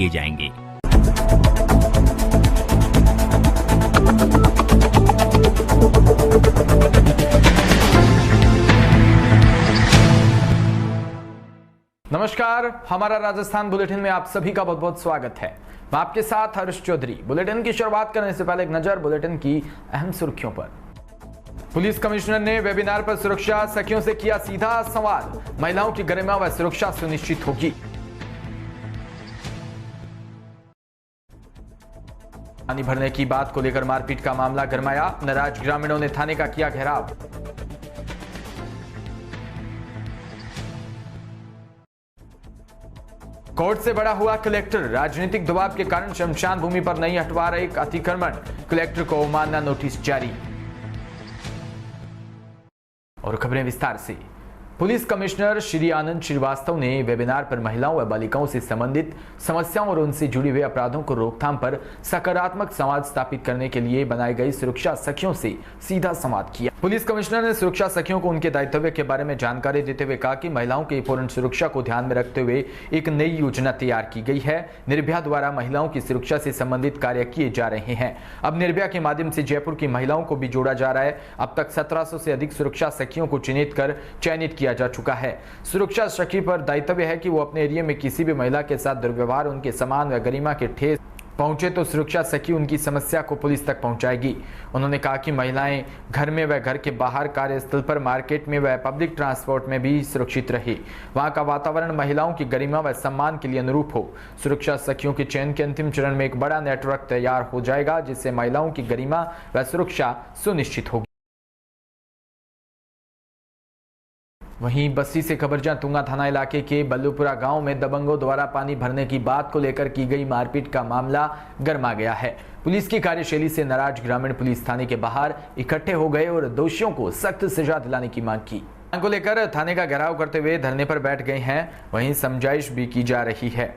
किए जाएंगे। नमस्कार, हमारा राजस्थान बुलेटिन में आप सभी का बहुत बहुत स्वागत है। मैं आपके साथ हर्ष चौधरी। बुलेटिन की शुरुआत करने से पहले एक नजर बुलेटिन की अहम सुर्खियों पर। पुलिस कमिश्नर ने वेबिनार पर सुरक्षा सखियों से किया सीधा सवाल, महिलाओं की गरिमा व सुरक्षा सुनिश्चित होगी। पानी भरने की बात को लेकर मारपीट का मामला गरमाया, नाराज ग्रामीणों ने थाने का किया घेराव। कोर्ट से बड़ा हुआ कलेक्टर, राजनीतिक दबाव के कारण शमशान भूमि पर नहीं हटवा रहे अतिक्रमण, कलेक्टर को मानना नोटिस जारी। और खबरें विस्तार से। पुलिस कमिश्नर श्री आनंद श्रीवास्तव ने वेबिनार पर महिलाओं व बालिकाओं से संबंधित समस्याओं और उनसे जुड़े हुए अपराधों को रोकथाम पर सकारात्मक संवाद स्थापित करने के लिए बनाई गई सुरक्षा सखियों से सीधा संवाद किया। पुलिस कमिश्नर ने सुरक्षा सखियों को उनके दायित्व के बारे में जानकारी देते हुए कहा कि महिलाओं की पूर्ण सुरक्षा को ध्यान में रखते हुए एक नई योजना तैयार की गई है। निर्भया द्वारा महिलाओं की सुरक्षा से संबंधित कार्य किए जा रहे हैं। अब निर्भया के माध्यम से जयपुर की महिलाओं को भी जोड़ा जा रहा है। अब तक 1700 से अधिक सुरक्षा सखियों को चिन्हित कर चयनित किया जा चुका है। सुरक्षा सखी पर दायित्व है कि वो अपने एरिया में किसी भी महिला के साथ दुर्व्यवहार, उनके सम्मान व गरिमा के ठेस पहुंचे तो सुरक्षा सखी उनकी समस्या को पुलिस तक पहुंचाएगी। उन्होंने कहा कि महिलाएं घर में व घर के बाहर, कार्यस्थल पर, मार्केट में व पब्लिक ट्रांसपोर्ट में भी सुरक्षित रहे। वहां का वातावरण महिलाओं की गरिमा व सम्मान के लिए अनुरूप हो। सुरक्षा सखियों के चयन के अंतिम चरण में एक बड़ा नेटवर्क तैयार हो जाएगा, जिससे महिलाओं की गरिमा व सुरक्षा सुनिश्चित होगी। वहीं बस्सी से खबर, जहां तुंगा थाना इलाके के बल्लूपुरा गांव में दबंगों द्वारा पानी भरने की बात को लेकर की गई मारपीट का मामला गर्मा गया है। पुलिस की कार्यशैली से नाराज ग्रामीण पुलिस थाने के बाहर इकट्ठे हो गए और दोषियों को सख्त सजा दिलाने की मांग की। मांग को लेकर थाने का घेराव करते हुए धरने पर बैठ गए हैं। वहीं समझाइश भी की जा रही है।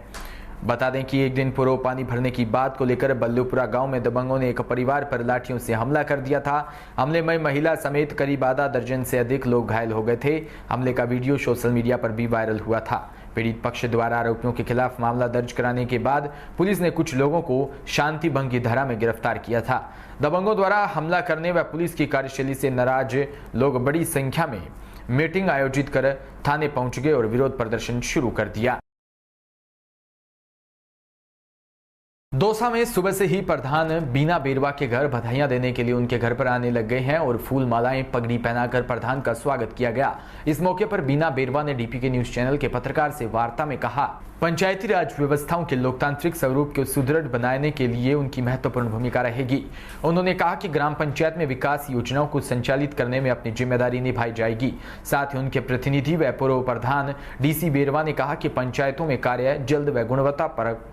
बता दें कि एक दिन पूर्व पानी भरने की बात को लेकर बल्लूपुरा गांव में दबंगों ने एक परिवार पर लाठियों से हमला कर दिया था। हमले में महिला समेत करीब आधा दर्जन से अधिक लोग घायल हो गए थे। हमले का वीडियो सोशल मीडिया पर भी वायरल हुआ था। पीड़ित पक्ष द्वारा आरोपियों के खिलाफ मामला दर्ज कराने के बाद पुलिस ने कुछ लोगों को शांति भंग की धारा में गिरफ्तार किया था। दबंगों द्वारा हमला करने व पुलिस की कार्यशैली से नाराज लोग बड़ी संख्या में मीटिंग आयोजित कर थाने पहुंच गए और विरोध प्रदर्शन शुरू कर दिया। दौसा में सुबह से ही प्रधान बीना बेरवा के घर बधाइयां देने के लिए उनके घर पर आने लग गए हैं और फूल मालाएं पगड़ी पहनाकर प्रधान का स्वागत किया गया। इस मौके पर बीना बेरवा ने डीपीके न्यूज चैनल के पत्रकार से वार्ता में कहा, पंचायती राज व्यवस्थाओं के लोकतांत्रिक स्वरूप को सुदृढ़ बनाने के लिए उनकी महत्वपूर्ण भूमिका रहेगी। उन्होंने कहा कि ग्राम पंचायत में विकास योजनाओं को संचालित करने में अपनी जिम्मेदारी निभाई जाएगी। साथ ही उनके प्रतिनिधि व पूर्व प्रधान डीसी बेरवा ने कहा कि पंचायतों में कार्य जल्द व गुणवत्ता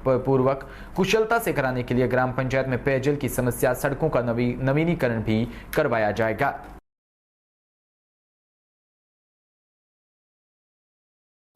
पूर्वक कुशलता से कराने के लिए ग्राम पंचायत में पेयजल की समस्या, सड़कों का नवीनीकरण भी करवाया जाएगा।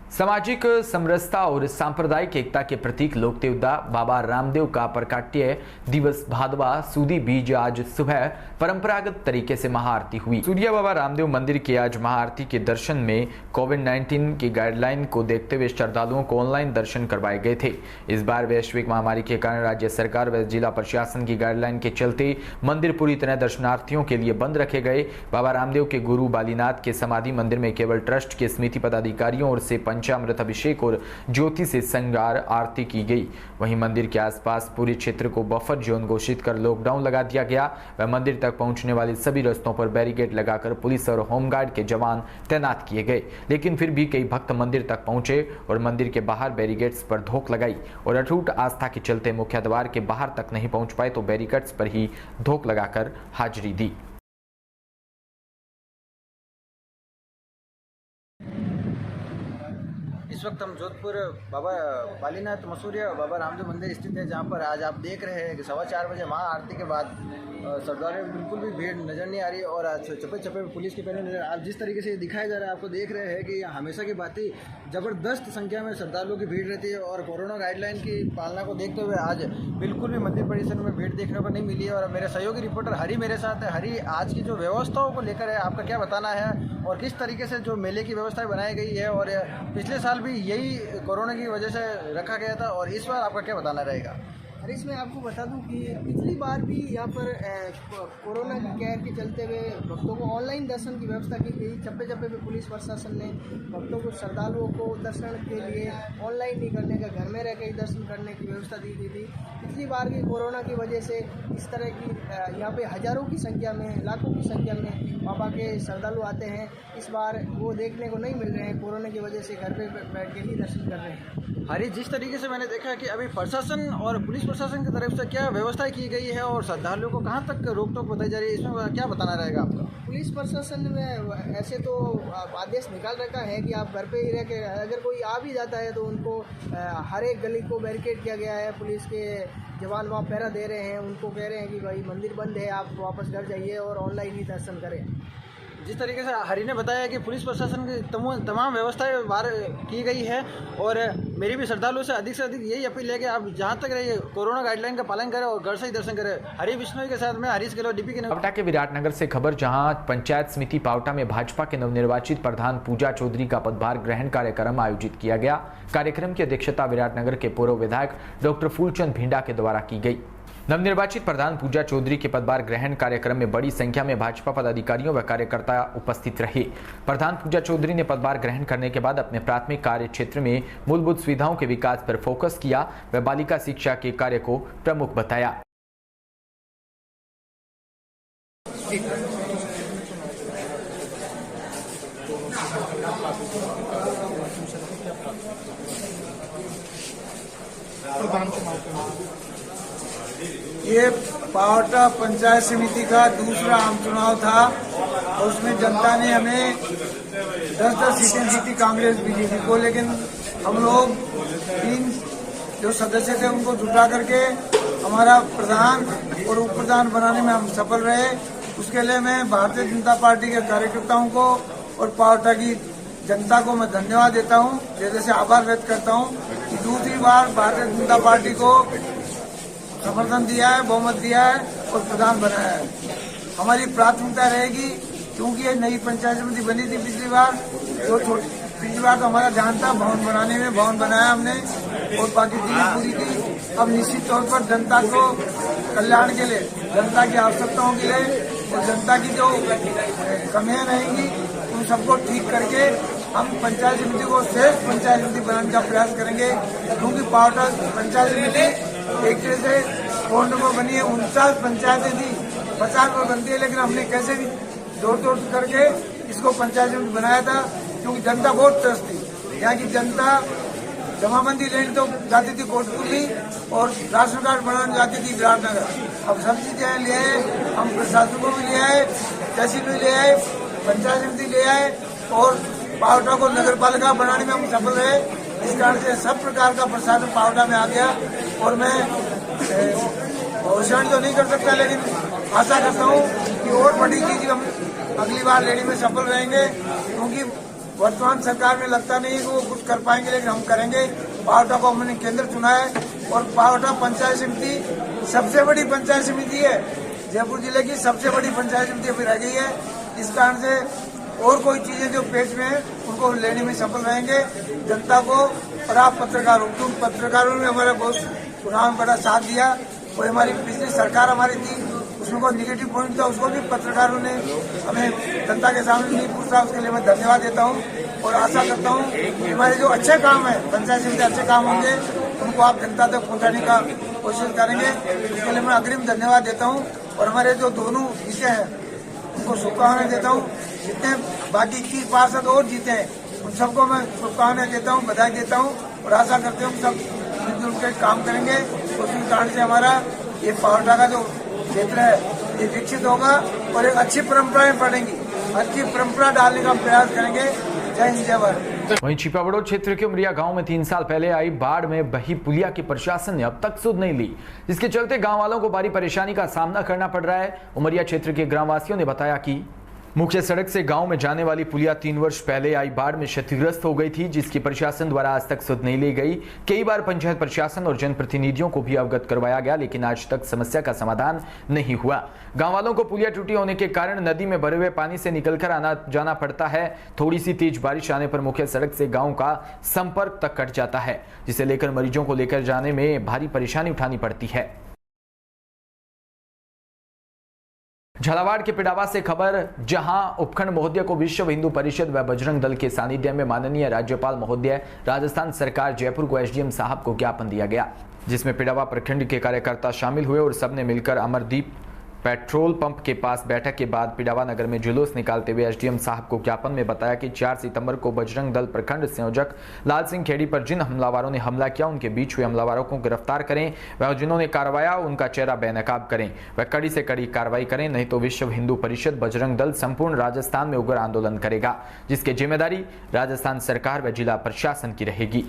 सामाजिक समरसता और सांप्रदायिक एकता के प्रतीक लोक देवता बाबा रामदेव का प्रकाट्य दिवस भादवा सूदी बीज आज सुबह परंपरागत तरीके से महाआरती हुई। सूर्या बाबा रामदेव मंदिर के आज महाआरती के दर्शन में कोविड-19 की गाइडलाइन को देखते हुए श्रद्धालुओं को ऑनलाइन दर्शन करवाए गए थे। इस बार वैश्विक महामारी के कारण राज्य सरकार व जिला प्रशासन की गाइडलाइन के चलते मंदिर पूरी तरह दर्शनार्थियों के लिए बंद रखे गए। बाबा रामदेव के गुरु बालीनाथ के समाधि मंदिर में केवल ट्रस्ट के समिति पदाधिकारियों और से पंचामृत अभिषेक और ज्योति से श्रृंगार आरती की गई। वहीं मंदिर के आसपास पूरे क्षेत्र को बफर जोन घोषित कर लॉकडाउन लगा दिया गया व मंदिर तक पहुंचने वाले सभी रास्तों पर बैरिकेड लगाकर पुलिस और होमगार्ड के जवान तैनात किए गए। लेकिन फिर भी कई भक्त मंदिर तक पहुंचे और मंदिर के बाहर बैरिकेड्स पर धोख लगाई और अटूट आस्था के चलते मुख्य द्वार के बाहर तक नहीं पहुंच पाए तो बैरिकेड्स पर ही धोख लगाकर हाजिरी दी। इस वक्त हम जोधपुर बाबा बालीनाथ मसूरिया बाबा रामदेव मंदिर स्थित है, जहाँ पर आज आप देख रहे हैं कि 4:15 बजे महाआरती के बाद श्रद्धालुओं में बिल्कुल भी भीड़ नज़र नहीं आ रही और आज चप्पे चप्पे पुलिस के पहले नजर आप जिस तरीके से दिखाया जा रहा है आपको देख रहे हैं कि हमेशा की बात ही ज़बरदस्त संख्या में श्रद्धालुओं की भीड़ रहती है और कोरोना गाइडलाइन की पालना को देखते हुए आज बिल्कुल भी मंदिर परिसर में भीड़ देखने को नहीं मिली है। और मेरे सहयोगी रिपोर्टर हरी मेरे साथ है। हरी, आज की जो व्यवस्थाओं को लेकर है आपका क्या बताना है और किस तरीके से जो मेले की व्यवस्था बनाई गई है और पिछले साल भी भी यही कोरोना की वजह से रखा गया था, और इस बार आपका क्या बताना रहेगा? और इसमें आपको बता दूं कि पिछली बार भी यहाँ पर कोरोना की कहर के चलते हुए भक्तों को ऑनलाइन दर्शन की व्यवस्था की गई। चप्पे चप्पे पे पुलिस प्रशासन ने भक्तों को, श्रद्धालुओं को दर्शन के लिए ऑनलाइन नहीं करने का, घर में रह के ही दर्शन करने की व्यवस्था दी गई थी। पिछली बार की कोरोना की वजह से इस तरह की यहाँ पे हज़ारों की संख्या में, लाखों की संख्या में बाबा के श्रद्धालु आते हैं। इस बार वो देखने को नहीं मिल रहे हैं। कोरोना की वजह से घर पे बैठ के ही दर्शन कर रहे हैं। हरी, जिस तरीके से मैंने देखा है कि अभी प्रशासन और पुलिस प्रशासन की तरफ से क्या व्यवस्था की गई है और श्रद्धालुओं को कहां तक रोक टोक बताई जा रही है, इसमें क्या बताना रहेगा आपका? पुलिस प्रशासन में ऐसे तो आदेश निकाल रखा है कि आप घर पे ही रह के, अगर कोई आ भी जाता है तो उनको हर एक गली को बैरिकेड किया गया है। पुलिस के जवान वहाँ पहरा दे रहे हैं, उनको कह रहे हैं कि भाई मंदिर बंद है, आप वापस घर जाइए और ऑनलाइन ही दर्शन करें। जिस तरीके से हरी ने बताया कि पुलिस प्रशासन की तमाम व्यवस्थाएं बाहर की गई है, और मेरी भी श्रद्धालुओं से अधिक यही अपील है कि आप जहां तक रहिए कोरोना गाइडलाइन का पालन करें और घर से ही दर्शन करें। हरी विष्णु के साथ में हरीश गहलोत, डीपी के पावटा के विराटनगर से खबर, जहां पंचायत समिति पावटा में भाजपा के नवनिर्वाचित प्रधान पूजा चौधरी का पदभार ग्रहण कार्यक्रम आयोजित किया गया। कार्यक्रम की अध्यक्षता विराटनगर के पूर्व विधायक डॉक्टर फूलचंद भिंडा के द्वारा की गई। नवनिर्वाचित प्रधान पूजा चौधरी के पदभार ग्रहण कार्यक्रम में बड़ी संख्या में भाजपा पदाधिकारियों व कार्यकर्ता उपस्थित रहे। प्रधान पूजा चौधरी ने पदभार ग्रहण करने के बाद अपने प्राथमिक कार्य क्षेत्र में मूलभूत सुविधाओं के विकास पर फोकस किया व बालिका शिक्षा के कार्य को प्रमुख बताया। ये पावटा पंचायत समिति का दूसरा आम चुनाव था, और उसमें जनता ने हमें 10-10 सीटें दी थी, कांग्रेस बीजेपी को। लेकिन हम लोग 3 जो सदस्य थे उनको जुटा करके हमारा प्रधान और उप प्रधान बनाने में हम सफल रहे। उसके लिए मैं भारतीय जनता पार्टी के कार्यकर्ताओं को और पावटा की जनता को मैं धन्यवाद देता हूँ, हृदय से आभार व्यक्त करता हूँ कि दूसरी बार भारतीय जनता पार्टी को समर्थन दिया है, बहुमत दिया है और प्रधान बनाया है। हमारी प्राथमिकता रहेगी, क्योंकि ये नई पंचायत समिति बनी थी पिछली बार, पिछली बार तो हमारा ध्यान था भवन बनाने में, भवन बनाया हमने और बाकी चीजें पूरी की। अब निश्चित तौर पर जनता को कल्याण के लिए, जनता की आवश्यकताओं के लिए और जनता की जो कमियां रहेंगी उन सबको ठीक करके हम पंचायत समिति को श्रेष्ठ पंचायत समिति बनाने का प्रयास करेंगे। क्योंकि पावटा पंचायत समिति एक तरह से पूर्ण में बनी है, 49 पंचायतें थी, 50 में बनती है, लेकिन हमने कैसे भी जोड़ करके इसको पंचायत समिति बनाया था, क्योंकि जनता बहुत त्रस्त थी। यहाँ की जनता जमाबंदी लेने तो जाती थी कोटपुली और राशन कार्ड बनाने जाती थी विराटनगर। अब सब चीजें ले आए, हम प्रशासन को भी ले आए, तहसील भी ले आए, पंचायत समिति ले आए और पावटा को नगर पालिका बनाने में हम सफल रहे। इस कारण से सब प्रकार का प्रशासन पावटा में आ गया, और मैं घोषणा तो नहीं कर सकता, लेकिन आशा करता हूँ कि और बड़ी चीज हम अगली बार लेने में सफल रहेंगे। क्योंकि वर्तमान सरकार में लगता नहीं है कि वो कुछ कर पाएंगे, लेकिन हम करेंगे। पावटा को हमने केंद्र चुना है और पावटा पंचायत समिति सबसे बड़ी पंचायत समिति है, जयपुर जिले की सबसे बड़ी पंचायत समिति अभी रह गई है। इस कारण से और कोई चीजें जो पेश में है उनको लेने में सफल रहेंगे जनता को। और आप पत्रकारों ने हमारा बहुत चुनाव में बड़ा साथ दिया, और हमारी पिछली सरकार हमारी थी उसमें कोई निगेटिव पॉइंट था, उसको भी पत्रकारों ने हमें जनता के सामने नहीं पूछा। उसके लिए मैं धन्यवाद देता हूँ और आशा करता हूँ कि हमारे जो अच्छे काम है पंचायत समिति अच्छे काम होंगे उनको आप जनता तक पहुँचाने का कोशिश करेंगे। उसके लिए मैं अग्रिम धन्यवाद देता हूँ, और हमारे जो दोनों जीते हैं उनको शुभकामनाएं देता हूँ। जितने बाकी 21 पार्षद और जीते हैं उन सबको मैं शुभकामनाएं देता हूँ, बधाई देता हूँ, और आशा करते हूँ सब मिलजुल के काम करेंगे। उसी कारण से हमारा ये पावटा का जो क्षेत्र है ये विकसित होगा और एक अच्छी परंपराएं पड़ेंगी, अच्छी परंपरा डालने का प्रयास करेंगे। जय हिंद, जय भारत। वहीं छिपाबड़ो क्षेत्र के उमरिया गांव में 3 साल पहले आई बाढ़ में बही पुलिया की प्रशासन ने अब तक सुध नहीं ली, जिसके चलते गांव वालों को भारी परेशानी का सामना करना पड़ रहा है। उमरिया क्षेत्र के ग्रामवासियों ने बताया कि मुख्य सड़क से गांव में जाने वाली पुलिया 3 वर्ष पहले आई बाढ़ में क्षतिग्रस्त हो गई थी, जिसकी प्रशासन द्वारा आज तक सुध नहीं ली गई। कई बार पंचायत प्रशासन और जनप्रतिनिधियों को भी अवगत करवाया गया, लेकिन आज तक समस्या का समाधान नहीं हुआ। गांव वालों को पुलिया टूटी होने के कारण नदी में भरे हुए पानी से निकलकर आना जाना पड़ता है। थोड़ी सी तेज बारिश आने पर मुख्य सड़क से गाँव का संपर्क तक कट जाता है, जिसे लेकर मरीजों को लेकर जाने में भारी परेशानी उठानी पड़ती है। झालावाड़ के पिडावा से खबर, जहां उपखंड महोदय को विश्व हिंदू परिषद व बजरंग दल के सानिध्य में माननीय राज्यपाल महोदय राजस्थान सरकार जयपुर को एसडीएम साहब को ज्ञापन दिया गया, जिसमें पिडावा प्रखंड के कार्यकर्ता शामिल हुए और सबने मिलकर अमरदीप पेट्रोल पंप के पास बैठक के बाद पिडावा नगर में जुलूस निकालते हुए एसडीएम साहब को ज्ञापन में बताया कि 4 सितंबर को बजरंग दल प्रखंड संयोजक लाल सिंह खेड़ी पर जिन हमलावरों ने हमला किया, उनके बीच हुए हमलावरों को गिरफ्तार करें व जिन्होंने करवाया उनका चेहरा बेनकाब करें व कड़ी से कड़ी कार्रवाई करें, नहीं तो विश्व हिंदू परिषद बजरंग दल संपूर्ण राजस्थान में उग्र आंदोलन करेगा, जिसकी जिम्मेदारी राजस्थान सरकार व जिला प्रशासन की रहेगी।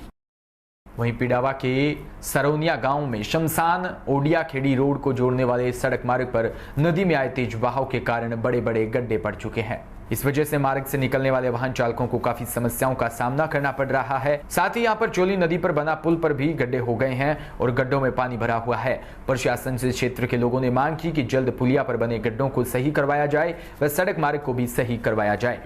वहीं पिडावा के सरौनिया गांव में शमशान ओडिया खेड़ी रोड को जोड़ने वाले सड़क मार्ग पर नदी में आए तेज बहाव के कारण बड़े बड़े गड्ढे पड़ चुके हैं। इस वजह से मार्ग से निकलने वाले वाहन चालकों को काफी समस्याओं का सामना करना पड़ रहा है। साथ ही यहां पर चोली नदी पर बना पुल पर भी गड्ढे हो गए हैं और गड्ढों में पानी भरा हुआ है। प्रशासन से क्षेत्र के लोगों ने मांग की कि जल्द पुलिया पर बने गड्ढों को सही करवाया जाए व सड़क मार्ग को भी सही करवाया जाए।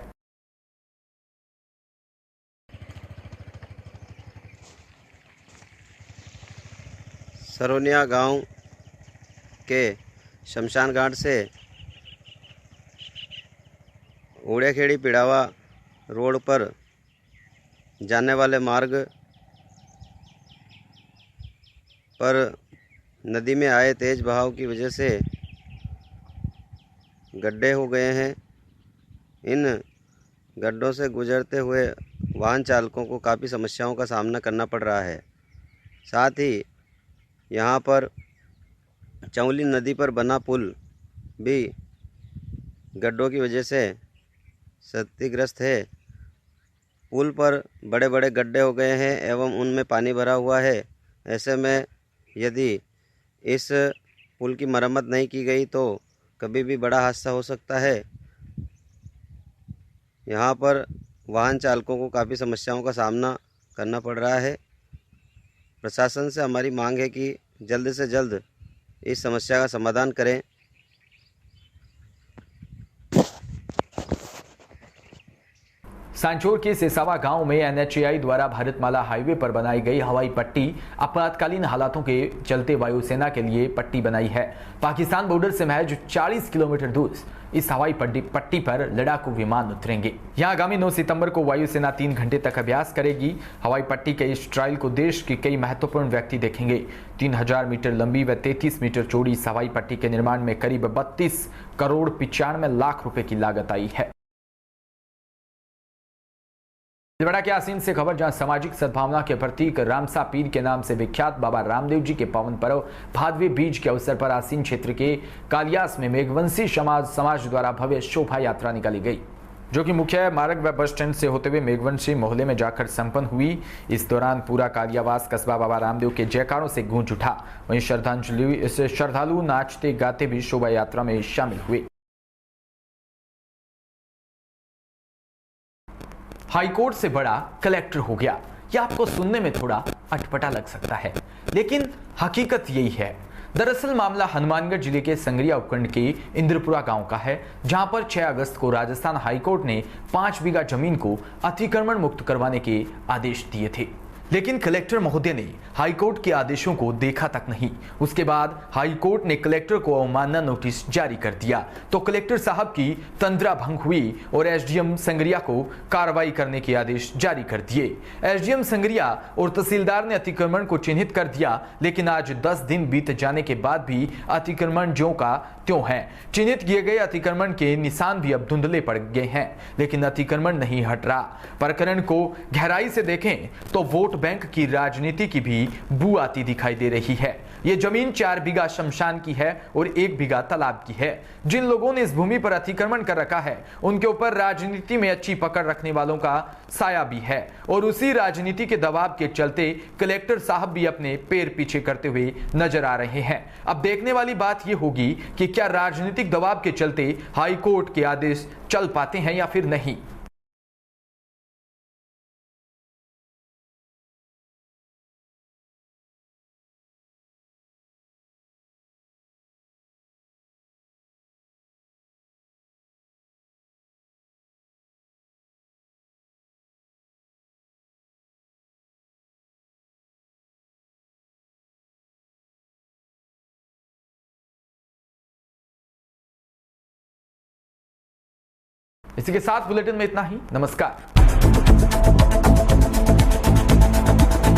सरौनिया गांव के शमशान घाट से ओड़ियाखेड़ी पिडावा रोड पर जाने वाले मार्ग पर नदी में आए तेज बहाव की वजह से गड्ढे हो गए हैं। इन गड्ढों से गुजरते हुए वाहन चालकों को काफ़ी समस्याओं का सामना करना पड़ रहा है। साथ ही यहाँ पर चौली नदी पर बना पुल भी गड्ढों की वजह से क्षतिग्रस्त है। पुल पर बड़े बड़े गड्ढे हो गए हैं एवं उनमें पानी भरा हुआ है। ऐसे में यदि इस पुल की मरम्मत नहीं की गई तो कभी भी बड़ा हादसा हो सकता है। यहाँ पर वाहन चालकों को काफ़ी समस्याओं का सामना करना पड़ रहा है। प्रशासन से हमारी मांग है कि जल्द से जल्द इस समस्या का समाधान करें। सांचौर के सेसावा गांव में एनएचएआई द्वारा भारतमाला हाईवे पर बनाई गई हवाई पट्टी आपातकालीन हालातों के चलते वायुसेना के लिए पट्टी बनाई है। पाकिस्तान बॉर्डर से महज 40 किलोमीटर दूर इस हवाई पट्टी पर लड़ाकू विमान उतरेंगे। यहां आगामी 9 सितंबर को वायुसेना 3 घंटे तक अभ्यास करेगी। हवाई पट्टी के इस ट्रायल को देश के कई महत्वपूर्ण व्यक्ति देखेंगे। 3000 मीटर लंबी व 33 मीटर चौड़ी इस हवाई पट्टी के निर्माण में करीब 32 करोड़ 95 लाख रुपए की लागत आई है। बड़ा के आसीन से खबर, जहां सामाजिक सद्भावना के प्रतीक रामसा पीर के नाम से विख्यात बाबा रामदेव जी के पावन पर्व भादवी बीज के अवसर पर आसीन क्षेत्र के कालियास में मेघवंशी समाज द्वारा भव्य शोभा यात्रा निकाली गई, जो कि मुख्य मार्ग व बस स्टैंड से होते हुए मेघवंशी मोहल्ले में जाकर संपन्न हुई। इस दौरान पूरा कालियावास कस्बा बाबा रामदेव के जयकारों से गूंज उठा। वहीं श्रद्धालु नाचते गाते भी शोभा यात्रा में शामिल हुए। हाईकोर्ट से बड़ा कलेक्टर हो गया। यह आपको सुनने में थोड़ा अटपटा लग सकता है, लेकिन हकीकत यही है। दरअसल मामला हनुमानगढ़ जिले के संगरिया उपखंड के इंद्रपुरा गांव का है, जहां पर 6 अगस्त को राजस्थान हाईकोर्ट ने 5 बीघा जमीन को अतिक्रमण मुक्त करवाने के आदेश दिए थे, लेकिन कलेक्टर महोदय ने हाईकोर्ट के आदेशों को देखा तक नहीं। उसके बाद हाईकोर्ट ने कलेक्टर को अवमानना नोटिस जारी कर दिया, तो कलेक्टर साहब की तंद्रा भंग हुई और एसडीएम संगरिया को कार्रवाई करने के आदेश जारी कर दिए। एसडीएम संगरिया और तहसीलदार ने अतिक्रमण को चिन्हित कर दिया, लेकिन आज 10 दिन बीत जाने के बाद भी अतिक्रमण ज्यों का त्यों है। चिन्हित किए गए अतिक्रमण के निशान भी अब धुंधले पड़ गए हैं, लेकिन अतिक्रमण नहीं हट रहा। प्रकरण को गहराई से देखें तो वोट बैंक की राजनीति की भी बू आती दिखाई दे रही है। ये जमीन 4 बीघा शमशान की है और 1 बीघा तालाब की है। जिन लोगों ने इस भूमि पर अतिक्रमण कर रखा है उनके ऊपर राजनीति में अच्छी पकड़ रखने वालों का साया भी है और उसी राजनीति के दबाव के चलते कलेक्टर साहब भी अपने पैर पीछे करते हुए नजर आ रहे हैं। अब देखने वाली बात यह होगी कि क्या राजनीतिक दबाव के चलते हाई कोर्ट के आदेश चल पाते हैं या फिर नहीं। इसी के साथ बुलेटिन में इतना ही। नमस्कार।